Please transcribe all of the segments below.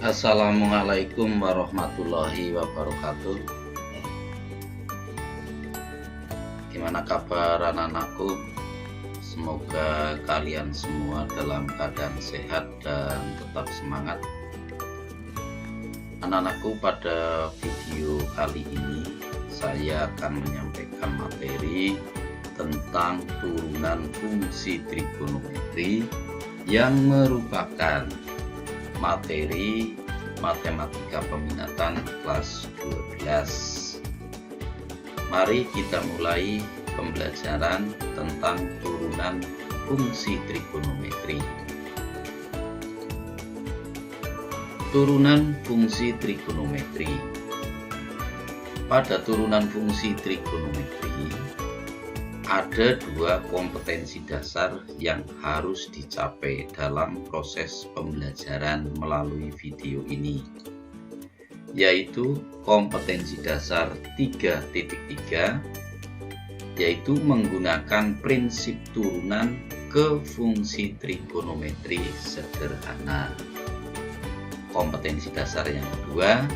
Assalamualaikum warahmatullahi wabarakatuh. Gimana kabar anak-anakku? Semoga kalian semua dalam keadaan sehat dan tetap semangat. Anak-anakku, pada video kali ini saya akan menyampaikan materi tentang turunan fungsi trigonometri yang merupakan materi matematika peminatan kelas 12. Mari kita mulai pembelajaran tentang turunan fungsi trigonometri. Turunan fungsi trigonometri. Pada turunan fungsi trigonometri ada dua kompetensi dasar yang harus dicapai dalam proses pembelajaran melalui video ini, yaitu kompetensi dasar 3.3, yaitu menggunakan prinsip turunan ke fungsi trigonometri sederhana. Kompetensi dasar yang kedua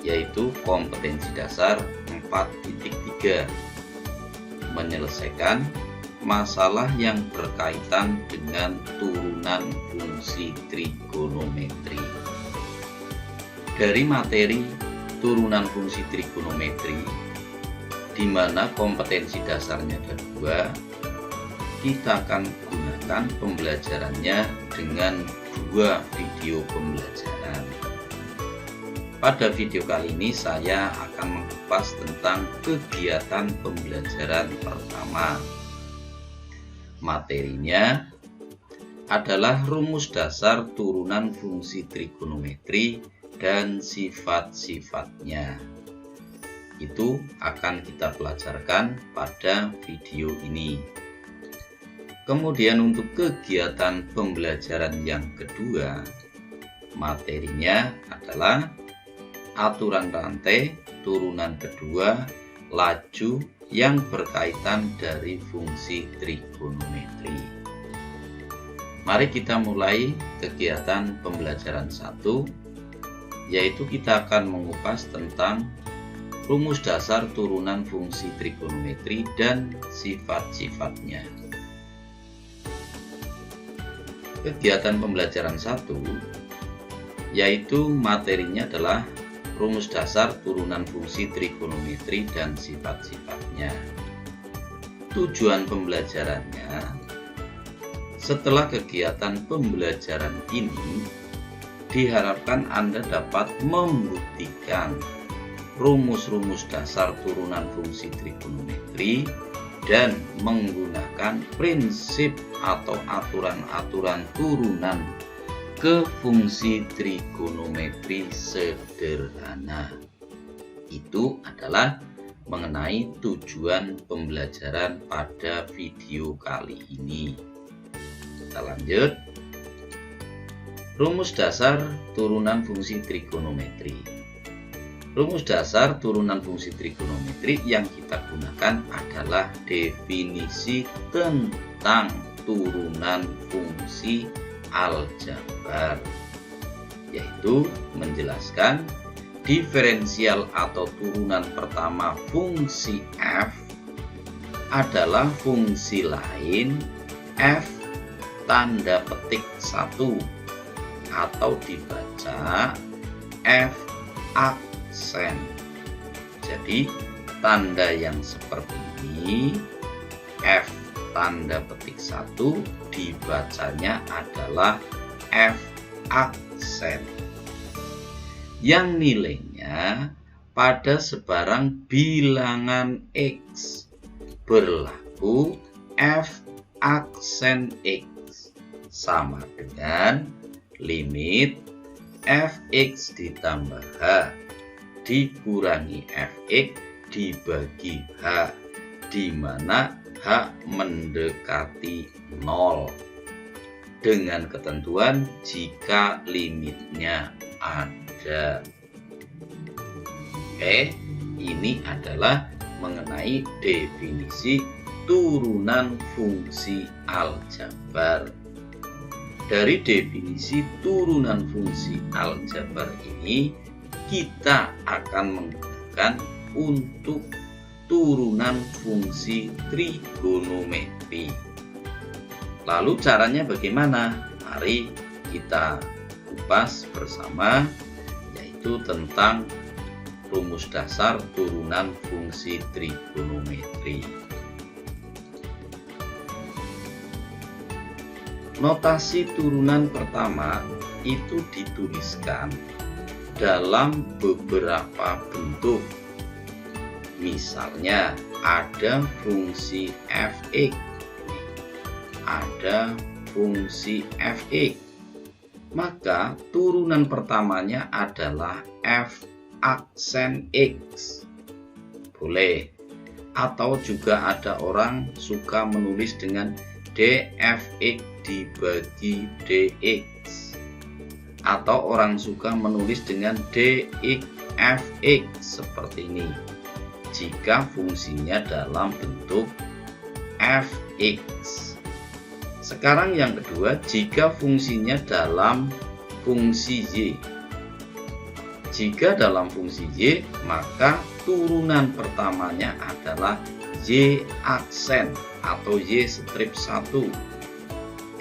yaitu kompetensi dasar 4.3, menyelesaikan masalah yang berkaitan dengan turunan fungsi trigonometri. Dari materi turunan fungsi trigonometri, di mana kompetensi dasarnya ada dua, kita akan gunakan pembelajarannya dengan dua video pembelajaran. Pada video kali ini saya akan mengupas tentang kegiatan pembelajaran pertama. Materinya adalah rumus dasar turunan fungsi trigonometri dan sifat-sifatnya. Itu akan kita pelajarkan pada video ini. Kemudian untuk kegiatan pembelajaran yang kedua, materinya adalah aturan rantai turunan kedua laju yang berkaitan dari fungsi trigonometri. Mari kita mulai kegiatan pembelajaran 1, yaitu kita akan mengupas tentang rumus dasar turunan fungsi trigonometri dan sifat-sifatnya. Kegiatan pembelajaran 1 yaitu materinya adalah rumus dasar turunan fungsi trigonometri dan sifat-sifatnya. Tujuan pembelajarannya, setelah kegiatan pembelajaran ini, diharapkan Anda dapat membuktikan rumus-rumus dasar turunan fungsi trigonometri dan menggunakan prinsip atau aturan-aturan turunan ke fungsi trigonometri sederhana. Itu adalah mengenai tujuan pembelajaran pada video kali ini. Kita lanjut. Rumus dasar turunan fungsi trigonometri. Rumus dasar turunan fungsi trigonometri yang kita gunakan adalah definisi tentang turunan fungsi aljabar, yaitu menjelaskan diferensial atau turunan pertama fungsi f adalah fungsi lain f tanda petik 1 atau dibaca f aksen. Jadi tanda yang seperti ini f tanda petik 1 dibacanya adalah f aksen yang nilainya pada sebarang bilangan x berlaku f aksen x sama dengan limit fx ditambah h dikurangi fx dibagi h, di mana h mendekati 0 dengan ketentuan jika limitnya ada. Oke, ini adalah mengenai definisi turunan fungsi aljabar. dari definisi turunan fungsi aljabar ini kita akan menggunakan untuk turunan fungsi trigonometri. Lalu caranya bagaimana? Mari kita kupas bersama, yaitu tentang rumus dasar turunan fungsi trigonometri. Notasi turunan pertama itu dituliskan dalam beberapa bentuk. Misalnya ada fungsi fx, ada fungsi fx. Maka turunan pertamanya adalah f aksen x. Boleh. Atau juga ada orang suka menulis dengan dfx dibagi dx, atau orang suka menulis dengan dxfx seperti ini jika fungsinya dalam bentuk fx. Sekarang yang kedua, jika fungsinya dalam fungsi y. Jika dalam fungsi y, maka turunan pertamanya adalah y aksen atau y strip 1,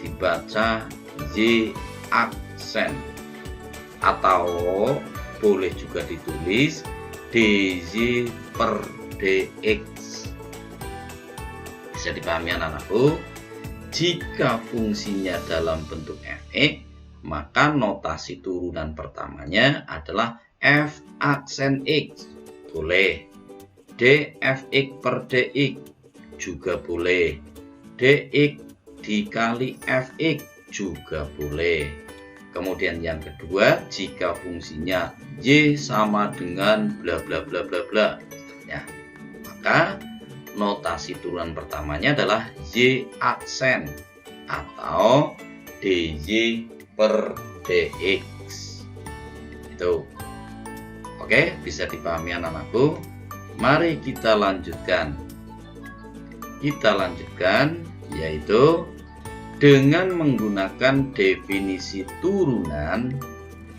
dibaca y aksen, atau boleh juga ditulis dy per dx. Bisa dipahami anak-anakku? Jika fungsinya dalam bentuk fx, maka notasi turunan pertamanya adalah f aksen x. Boleh. dfx per dx juga boleh. dx dikali fx juga boleh. Kemudian yang kedua, jika fungsinya y sama dengan bla bla bla bla bla, ya, maka notasi turunan pertamanya adalah y aksen atau dy per dx. Itu. Oke, bisa dipahami anak-anakku? Mari kita lanjutkan. Kita lanjutkan, yaitu dengan menggunakan definisi turunan,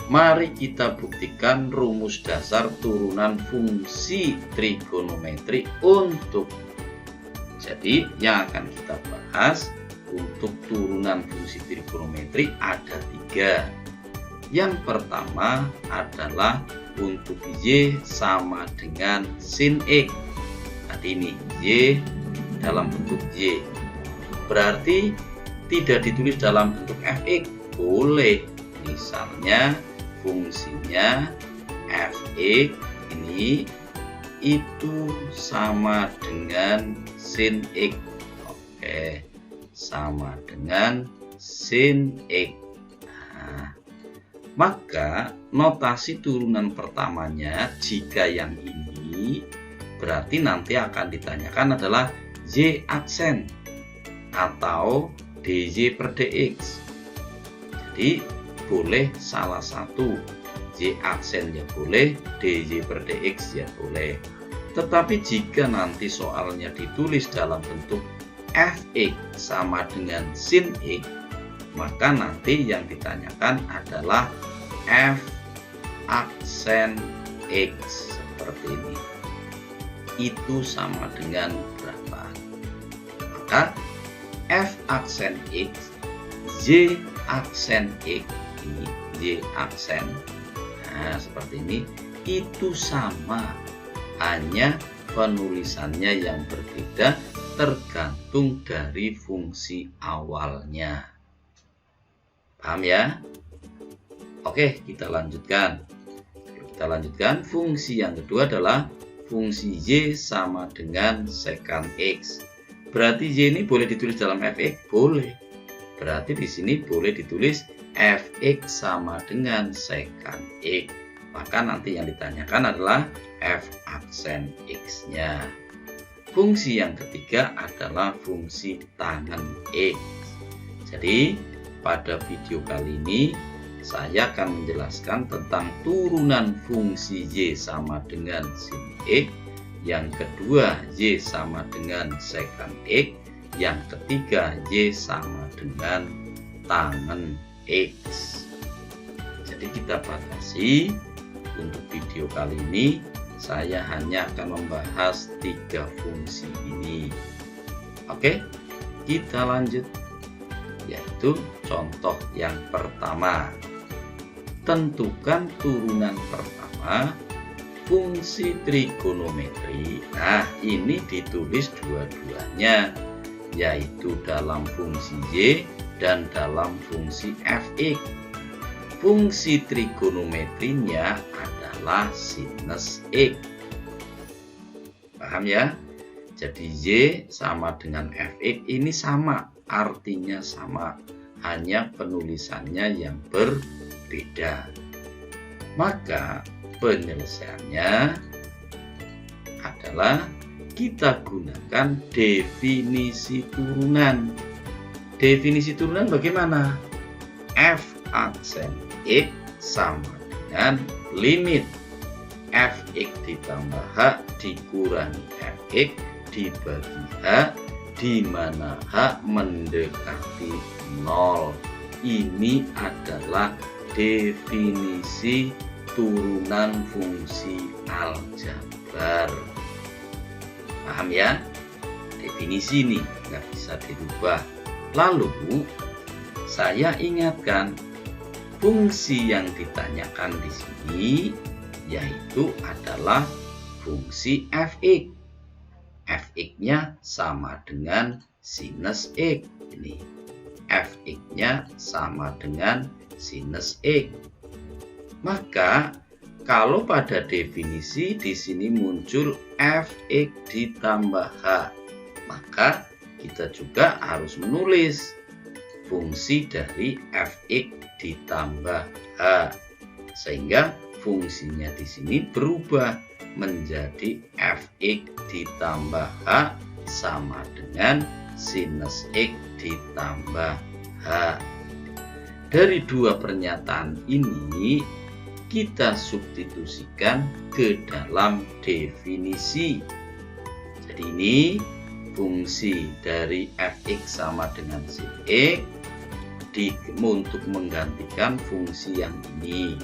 mari kita buktikan rumus dasar turunan fungsi trigonometri untuk. Jadi yang akan kita bahas untuk turunan fungsi trigonometri ada 3. Yang pertama adalah untuk y sama dengan sin x. Tadi ini y dalam bentuk y, berarti tidak ditulis dalam bentuk fx. Boleh. Misalnya fungsinya fx ini itu sama dengan sin x. Oke, sama dengan sin x. Nah, maka notasi turunan pertamanya jika yang ini berarti nanti akan ditanyakan adalah y aksen atau dy per dx. Jadi boleh salah satu, y aksen ya boleh, dy per dx ya boleh. Tetapi jika nanti soalnya ditulis dalam bentuk fx sama dengan sin x, maka nanti yang ditanyakan adalah f aksen x seperti ini. Itu sama dengan berapa? Maka f aksen x, y aksen x, ini y aksen, nah seperti ini, itu sama, hanya penulisannya yang berbeda tergantung dari fungsi awalnya. Paham ya? Oke, kita lanjutkan. Kita lanjutkan. Fungsi yang kedua adalah fungsi y sama dengan secant x. Berarti y ini boleh ditulis dalam fx? Boleh. Berarti di sini boleh ditulis fx sama dengan secant x. Maka nanti yang ditanyakan adalah f aksen x-nya. Fungsi yang ketiga adalah fungsi tangen x. Jadi pada video kali ini saya akan menjelaskan tentang turunan fungsi y sama dengan sin x. Yang kedua, y sama dengan secant x. Yang ketiga, y sama dengan tangen X. Jadi kita batasi untuk video kali ini, saya hanya akan membahas 3 fungsi ini. Oke, kita lanjut, yaitu contoh yang pertama. Tentukan turunan pertama fungsi trigonometri. Nah, ini ditulis dua-duanya, yaitu dalam fungsi Y dan dalam fungsi Fx. Fungsi trigonometrinya adalah sinus X. Paham ya? Jadi Y sama dengan Fx ini sama, artinya sama, hanya penulisannya yang berbeda. Maka penyelesaiannya adalah kita gunakan definisi turunan. Definisi turunan bagaimana? F aksen X sama dengan limit Fx ditambah H dikurangi Fx dibagi H, di mana H mendekati 0. Ini adalah definisi turunan fungsi aljabar. Paham ya? Definisi ini nggak bisa dirubah. Lalu saya ingatkan fungsi yang ditanyakan di sini yaitu adalah fungsi Fx. Fx-nya sama dengan sinus X. Ini Fx-nya sama dengan sinus X. Maka kalau pada definisi di sini muncul Fx ditambah H, maka kita juga harus menulis fungsi dari Fx ditambah H, sehingga fungsinya di sini berubah menjadi Fx ditambah H sama dengan sinus X ditambah H. Dari dua pernyataan ini kita substitusikan ke dalam definisi. Jadi ini fungsi dari Fx sama dengan sin X untuk menggantikan fungsi yang ini.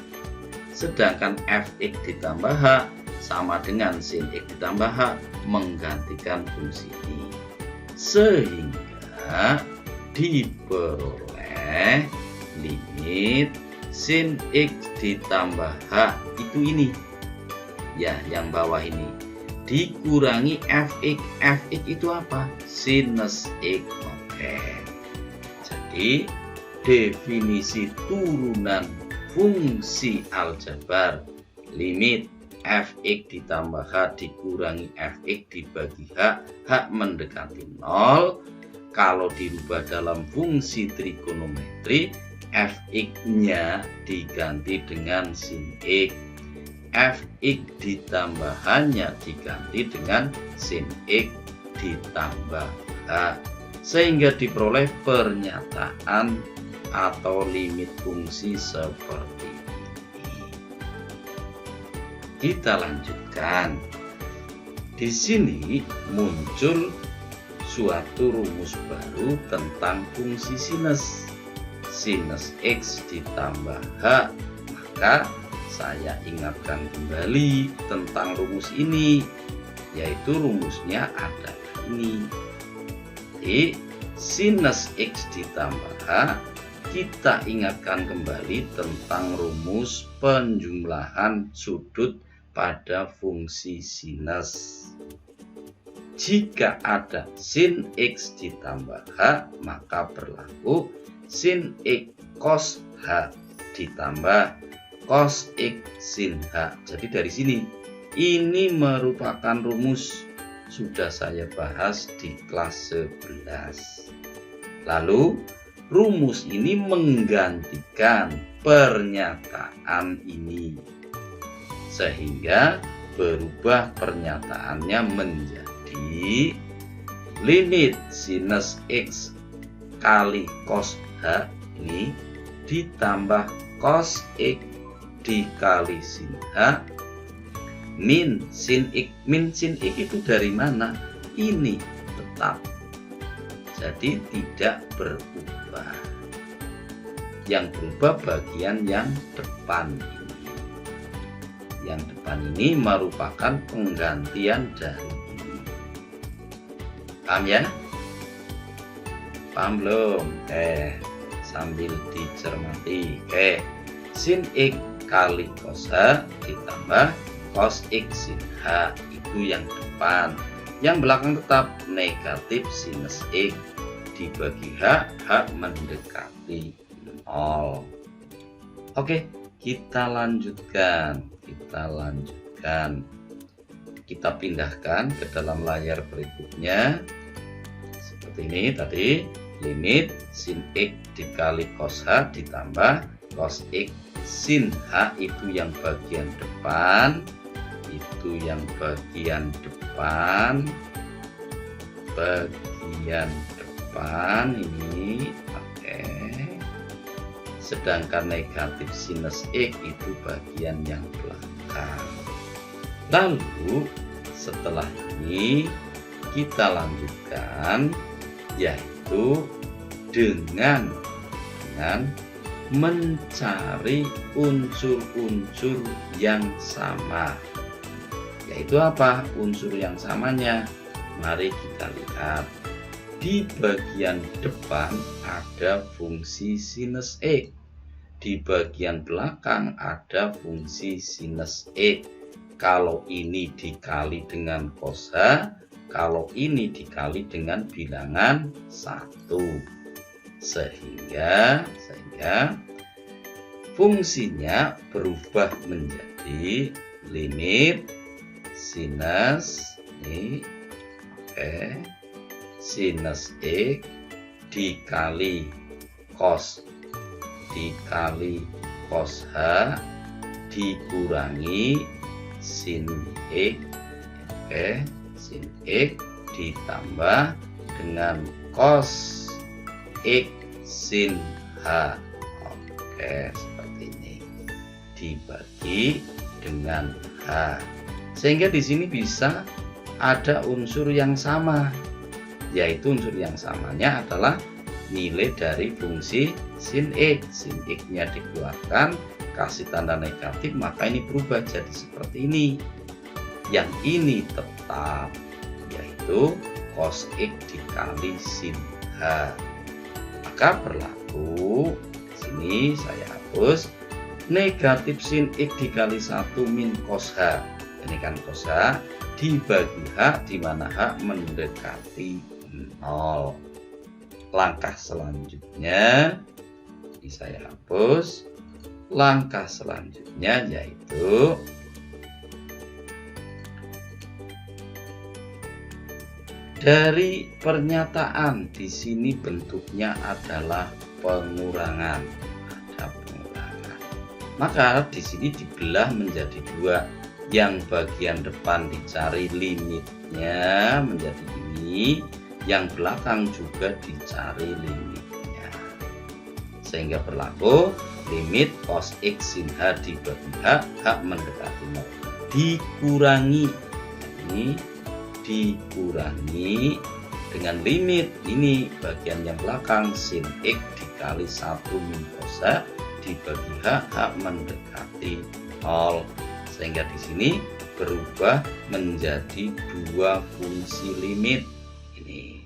Sedangkan Fx ditambah H sama dengan sin X ditambah H menggantikan fungsi ini. Sehingga diperoleh limit sin X ditambah H itu ini. Ya, yang bawah ini. Dikurangi Fx. Fx itu apa? Sinus X. Oke. Jadi definisi turunan fungsi aljabar limit Fx ditambah H dikurangi Fx dibagi H, H mendekati 0. Kalau dirubah dalam fungsi trigonometri, Fx-nya diganti dengan sin X. Fx ditambah H-nya diganti dengan sin X ditambah H, sehingga diperoleh pernyataan atau limit fungsi seperti ini. Kita lanjutkan. Di sini muncul suatu rumus baru tentang fungsi sinus. Sinus X ditambah H, maka saya ingatkan kembali tentang rumus ini, yaitu rumusnya ada ini. Jadi sinus X ditambah H, kita ingatkan kembali tentang rumus penjumlahan sudut pada fungsi sinus. Jika ada sin X ditambah H, maka berlaku sin X cos H ditambah cos X sin H. Jadi dari sini, ini merupakan rumus sudah saya bahas di kelas 11. Lalu rumus ini menggantikan pernyataan ini, sehingga berubah pernyataannya menjadi limit sinus X kali cos H ini ditambah cos X dikali sin H min sin X. Min sin X itu dari mana? Ini tetap, jadi tidak berubah. yang berubah bagian yang depan ini. Yang depan ini merupakan penggantian dari ini. Paham ya? Paham belum? Sambil dicermati. Sin X kali cos H ditambah cos X sin H, itu yang depan. Yang belakang tetap negatif sinus X dibagi H, H mendekati 0. Oke, kita lanjutkan. Kita pindahkan ke dalam layar berikutnya. Seperti ini tadi, limit sin X dikali cos H ditambah cos X sin H, itu yang bagian depan. Bagian depan ini. Sedangkan negatif sinus X itu bagian yang belakang. Lalu setelah ini kita lanjutkan, yaitu dengan mencari unsur-unsur yang sama. Yaitu apa unsur yang samanya? Mari kita lihat. Di bagian depan ada fungsi sinus X, di bagian belakang ada fungsi sinus X. Kalau ini dikali dengan cos H, kalau ini dikali dengan bilangan 1, sehingga fungsinya berubah menjadi limit sinus ini, sinus X dikali cos H dikurangi sin X, sin X ditambah dengan cos X sin H. Seperti ini dibagi dengan H, sehingga di sini bisa ada unsur yang sama, yaitu unsur yang samanya adalah nilai dari fungsi sin X. Sin X-nya dikeluarkan, kasih tanda negatif, maka ini berubah jadi seperti ini. Yang ini tetap, yaitu cos X dikali sin H. Maka berlaku, sini saya hapus, negatif sin X dikali 1 min cos H. Ini kan cos H dibagi H, di mana H mendekati 0. Langkah selanjutnya ini saya hapus. Langkah selanjutnya yaitu dari pernyataan di sini bentuknya adalah pengurangan. Ada pengurangan. Maka di sini dibelah menjadi 2. Yang bagian depan dicari limitnya menjadi ini, yang belakang juga dicari limitnya, sehingga berlaku limit cos X sin H dibagi H, H mendekati 0, dikurangi ini, dikurangi dengan limit ini bagian yang belakang sin X dikali 1 min cos H dibagi H, H mendekati 0, sehingga di sini berubah menjadi 2 fungsi limit ini.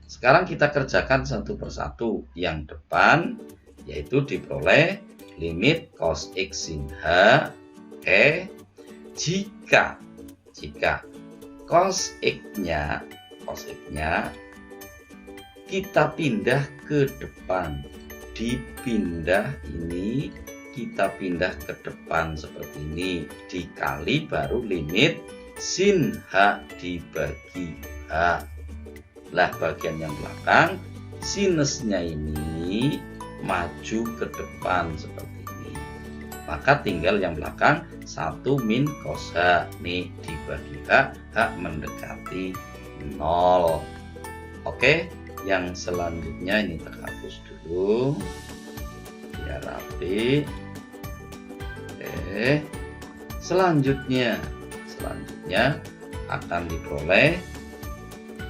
Sekarang kita kerjakan satu persatu. Yang depan yaitu diperoleh limit cos X sin H jika cos X-nya kita pindah ke depan, dipindah ini kita pindah ke depan seperti ini, dikali baru limit sin H dibagi H. Lah bagian yang belakang sinusnya ini maju ke depan seperti ini, maka tinggal yang belakang 1 min cos H nih dibagi H, H mendekati 0. Oke, yang selanjutnya ini terhapus dulu biar rapi. Selanjutnya akan diperoleh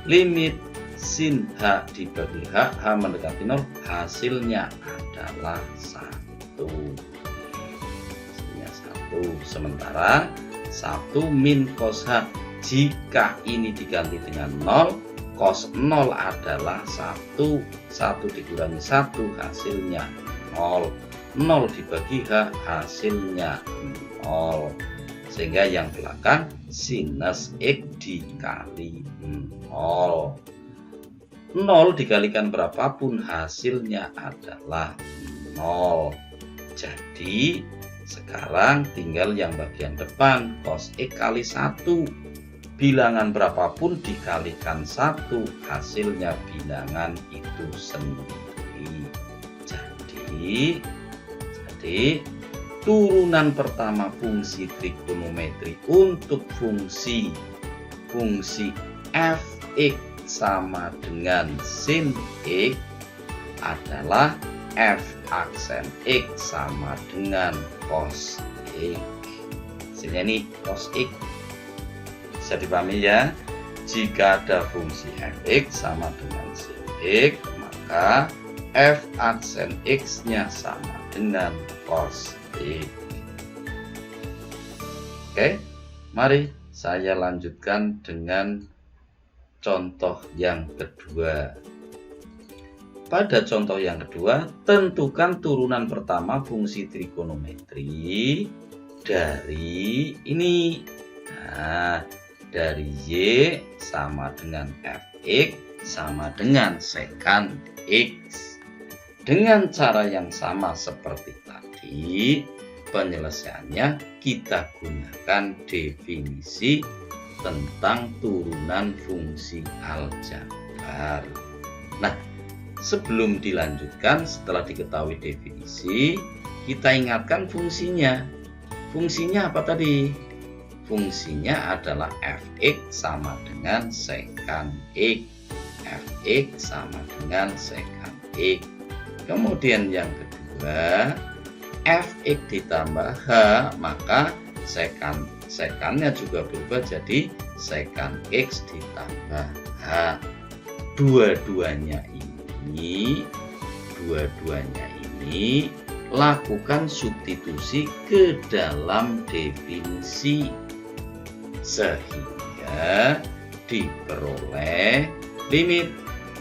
limit sin H dibagi H, H mendekati 0, H hasilnya adalah 1. Hasilnya 1. Sementara 1 min cos H, jika ini diganti dengan 0, cos 0 adalah 1. 1 dikurangi 1 hasilnya 0. 0 dibagi H hasilnya 0. Sehingga yang belakang sinus X dikali 0. 0 dikalikan berapapun hasilnya adalah 0. Jadi sekarang tinggal yang bagian depan, cos X kali 1. Bilangan berapapun dikalikan 1 hasilnya bilangan itu sendiri. Jadi turunan pertama fungsi trigonometri untuk fungsi fx sama dengan sin x adalah f aksen x sama dengan cos x. Hasilnya ini cos x. Bisa dipahami ya? Jika ada fungsi fx sama dengan sin x, maka f aksen x-nya sama dengan cos x. Oke, mari saya lanjutkan dengan contoh yang kedua. Pada contoh yang kedua, tentukan turunan pertama fungsi trigonometri dari ini. Nah, dari Y sama dengan Fx sama dengan secant X. Dengan cara yang sama seperti tadi, penyelesaiannya kita gunakan definisi tentang turunan fungsi aljabar. Nah, sebelum dilanjutkan, setelah diketahui definisi, kita ingatkan fungsinya. Fungsinya apa tadi? Fungsinya adalah fx sama dengan secant x. Fx sama dengan secant x. Kemudian yang kedua, fx ditambah h, maka secantnya juga berubah jadi secant x ditambah h. Dua-duanya ini lakukan substitusi ke dalam definisi sehingga diperoleh limit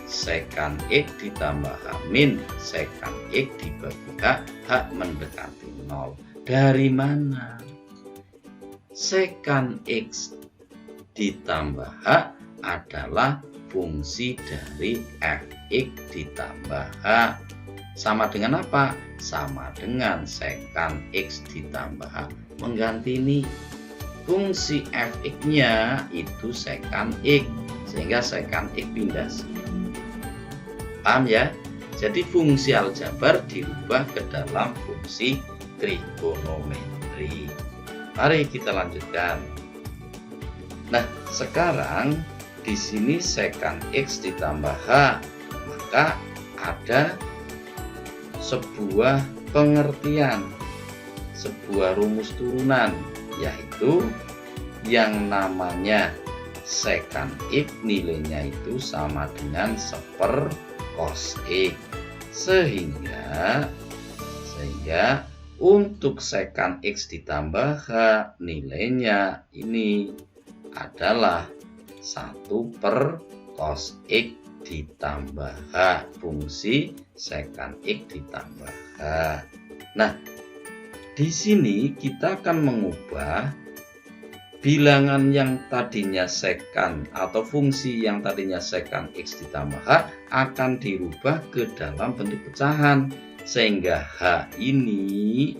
secant x ditambah h min secant x dibagi h mendekati 0. Dari mana? Secant x ditambah h adalah fungsi dari fx ditambah h. Sama dengan apa? Sama dengan secant x ditambah h. Mengganti ini. Fungsi fx-nya itu secant x, sehingga secant x pindah sini. Paham ya? Jadi fungsi aljabar dirubah ke dalam fungsi trigonometri. Mari kita lanjutkan. Nah, sekarang di sini secant x ditambah h, maka ada sebuah pengertian, sebuah rumus turunan, yaitu yang namanya secant x nilainya itu sama dengan 1/4 cos x. Sehingga untuk secant x ditambah h nilainya ini adalah 1/cos x ditambah h, fungsi secant x ditambah h. Nah, di sini kita akan mengubah bilangan yang tadinya secant atau fungsi yang tadinya secant x ditambah h akan dirubah ke dalam bentuk pecahan, sehingga h ini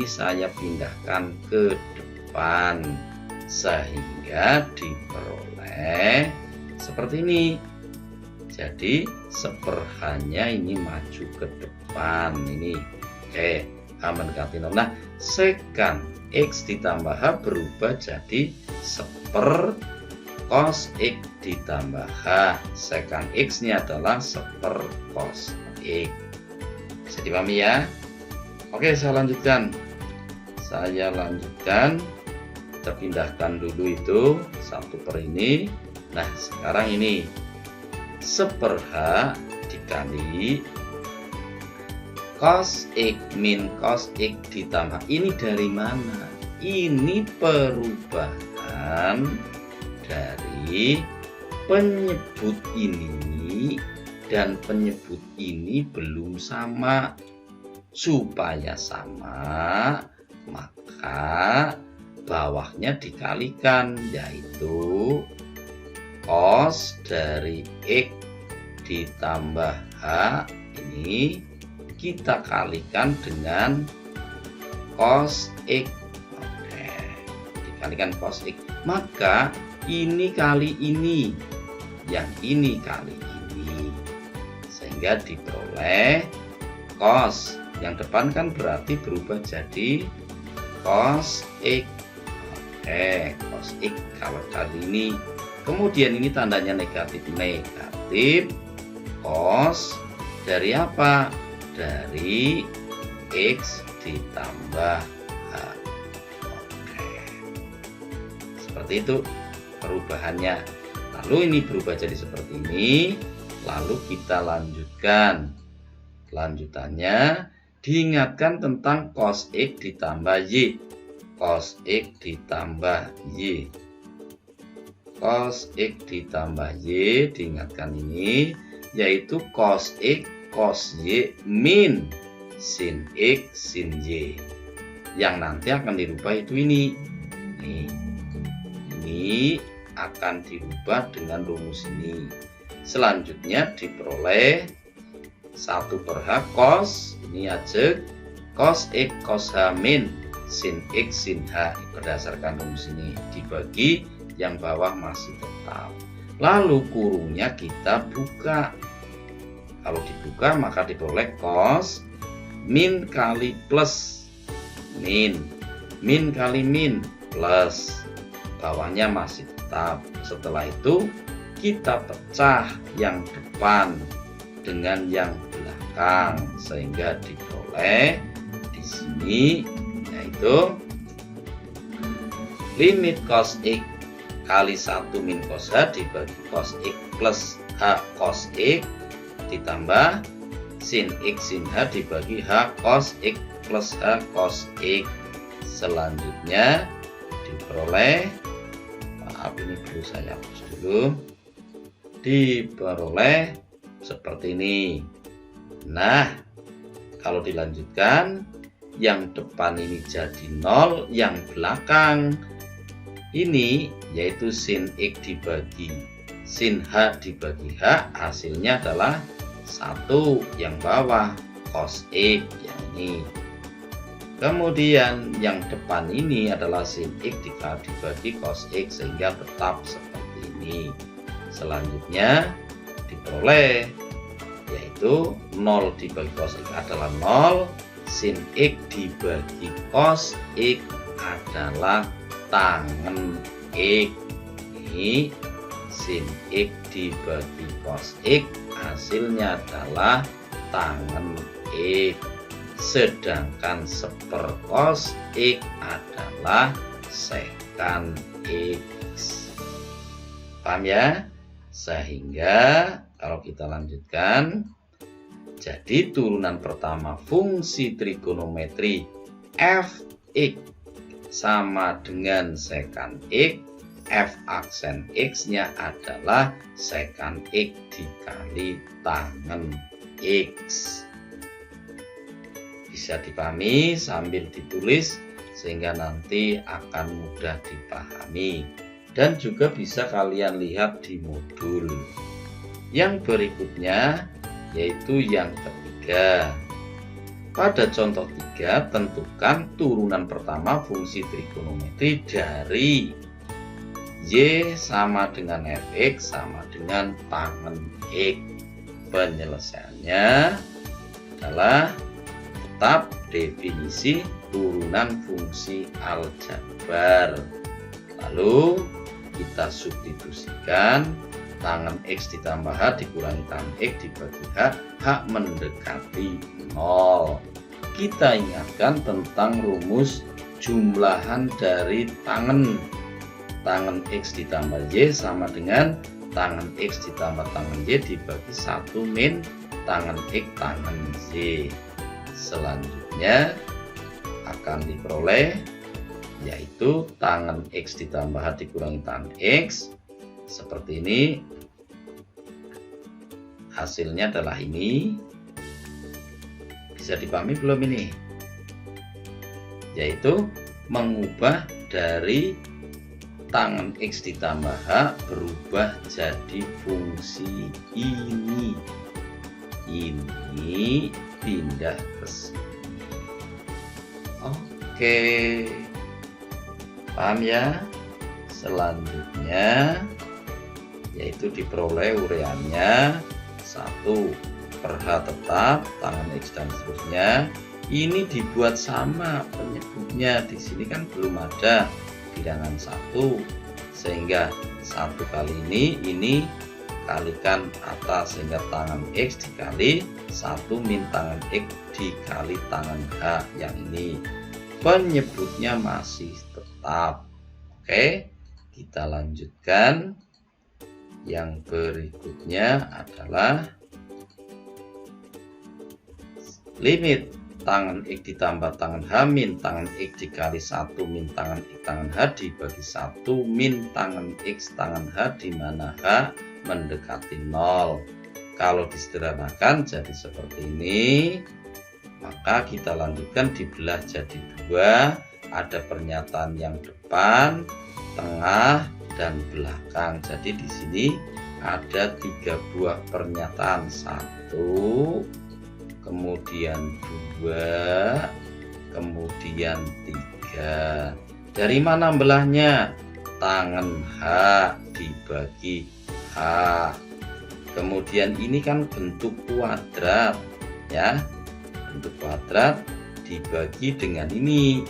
saya pindahkan ke depan sehingga diperoleh seperti ini. Jadi 1/h-nya ini maju ke depan ini. Oke, h mendekati 0. Nah, secant x ditambah h berubah jadi 1/4 cos x ditambah h. Secant x-nya adalah 1/4 cos x. Bisa dipahami ya? Oke, saya lanjutkan. Kita pindahkan dulu itu 1/, ini. Nah, sekarang ini 1/h dikali cos X min cos X ditambah. Ini dari mana? Ini perubahan dari penyebut ini dan penyebut ini belum sama. Supaya sama, maka bawahnya dikalikan, yaitu cos dari X ditambah H ini kita kalikan dengan cos X. Oke, dikalikan cos X. Maka ini kali ini, yang ini kali ini, sehingga diperoleh cos. Yang depan kan berarti berubah jadi cos X. Oke, cos X kalau kali ini. Kemudian ini tandanya negatif. Cos dari apa? Dari X ditambah H. Oke, seperti itu perubahannya. Lalu ini berubah jadi seperti ini. Lalu kita lanjutkan. Lanjutannya diingatkan tentang cos X ditambah Y. Cos X ditambah Y. Cos X ditambah Y, diingatkan ini, yaitu cos X cos Y min sin X sin Y. Yang nanti akan dirubah itu ini. Nih, ini akan dirubah dengan rumus ini. Selanjutnya diperoleh 1 per H cos, ini aja cos X cos H min sin X sin H berdasarkan rumus ini, dibagi yang bawah masih tetap. Lalu kurungnya kita buka. Kalau dibuka maka diperoleh cos min kali plus min, min kali min plus, bawahnya masih tetap. Setelah itu kita pecah yang depan dengan yang belakang, sehingga diperoleh di sini yaitu limit cos X kali 1 min cos H dibagi cos X plus H cos X ditambah sin X sin H dibagi H cos X plus H cos X. Selanjutnya diperoleh, maaf ini perlu saya hapus dulu, diperoleh seperti ini. Nah, kalau dilanjutkan, yang depan ini jadi 0, yang belakang ini yaitu sin X dibagi sin H dibagi H, hasilnya adalah 1, yang bawah cos X, yang ini. Kemudian yang depan ini adalah sin X dibagi cos X, sehingga tetap seperti ini. Selanjutnya diperoleh yaitu 0 dibagi cos X adalah 0, sin X dibagi cos X adalah tangen X. Ini sin X dibagi cos X hasilnya adalah tangen X, sedangkan seper cos X adalah sekan X. Paham ya? Sehingga kalau kita lanjutkan, jadi turunan pertama fungsi trigonometri f(x) sama dengan sekan X, f aksen X-nya adalah sekan X dikali tangen X. Bisa dipahami sambil ditulis sehingga nanti akan mudah dipahami. Dan juga bisa kalian lihat di modul. Yang berikutnya yaitu yang ketiga. Pada contoh 3, tentukan turunan pertama fungsi trigonometri dari Y sama dengan Fx sama dengan tangen X. Penyelesaiannya adalah tetap definisi turunan fungsi aljabar. Lalu kita substitusikan tangen X ditambah H dikurangi tangen X dibagi H, H mendekati 0. Kita ingatkan tentang rumus jumlahan dari tangen. Tangen X ditambah Y sama dengan tangen X ditambah tangen Y dibagi 1 min tangen X tangen Y. selanjutnya akan diperoleh, yaitu tangan X ditambah H dikurangi tangan X. Seperti ini. Hasilnya adalah ini. Bisa dipahami belum ini? Yaitu mengubah dari tangan X ditambah H berubah jadi fungsi ini. Ini pindah ke sini. Oke. Paham ya? Selanjutnya yaitu diperoleh ureannya 1 per H tetap, tangan X dan seterusnya. Ini dibuat sama penyebutnya. Di sini kan belum ada bilangan 1, sehingga 1 kali ini kalikan atas, sehingga tangan X dikali 1 min tangan X dikali tangan H yang ini. Penyebutnya masih tetap. Oke, kita lanjutkan. Yang berikutnya adalah limit tangan X ditambah tangan H min tangan X dikali 1 min tangan X tangan H dibagi 1 min tangan X tangan H, di mana H mendekati 0. Kalau disederhanakan jadi seperti ini. Maka kita lanjutkan, dibelah jadi 2. Ada pernyataan yang depan, tengah, dan belakang. Jadi di sini ada 3 buah pernyataan. 1, kemudian 2, kemudian 3. Dari mana belahnya? Tangan H dibagi H. Kemudian ini kan bentuk kuadrat ya. Bentuk kuadrat dibagi dengan ini.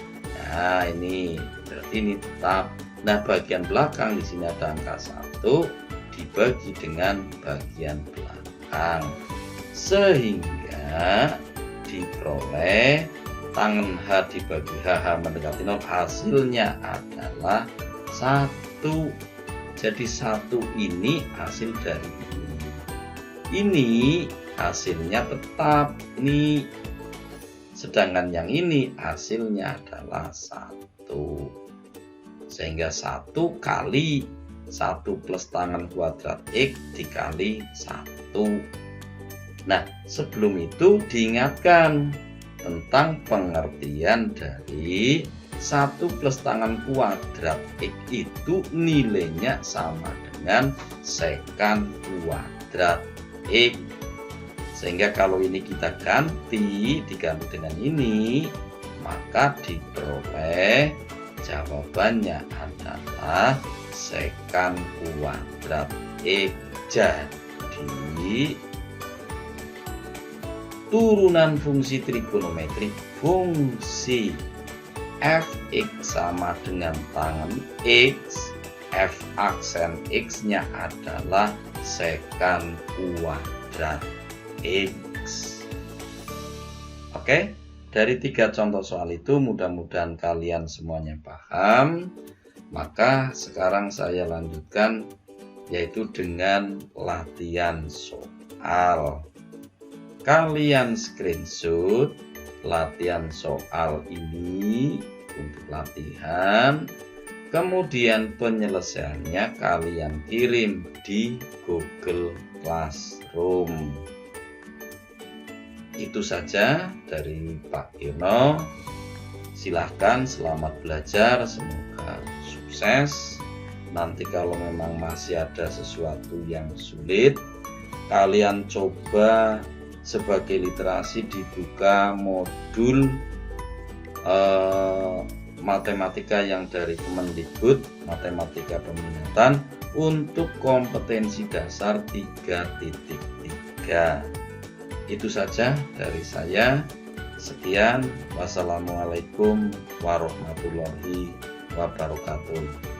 Nah, ini berarti ini tetap. Nah, bagian belakang di sini ada angka 1 dibagi dengan bagian belakang, sehingga diperoleh tangan H dibagi H mendekati 0, hasilnya adalah 1. Jadi 1 ini hasil dari ini. Ini hasilnya tetap ini. Sedangkan yang ini hasilnya adalah 1. Sehingga 1 kali 1 plus tangan kuadrat X dikali 1. Nah, sebelum itu diingatkan tentang pengertian dari 1 plus tangan kuadrat X itu nilainya sama dengan sekan kuadrat X. Sehingga kalau ini kita diganti dengan ini, maka diperoleh jawabannya adalah sekan kuadrat X. Jadi turunan fungsi trigonometrik fungsi fx sama dengan tangan X, f aksen X-nya adalah sekan kuadrat X. Oke? Dari 3 contoh soal itu mudah-mudahan kalian semuanya paham. Maka sekarang saya lanjutkan, yaitu dengan latihan soal. Kalian screenshot latihan soal ini untuk latihan. Kemudian penyelesaiannya kalian kirim di Google Classroom. Itu saja dari Pak Gino. Silahkan, selamat belajar, semoga sukses. Nanti kalau memang masih ada sesuatu yang sulit, kalian coba sebagai literasi dibuka modul matematika yang dari Kemendikbud, matematika peminatan untuk kompetensi dasar 3.3. Itu saja dari saya. Sekian, wassalamualaikum warahmatullahi wabarakatuh.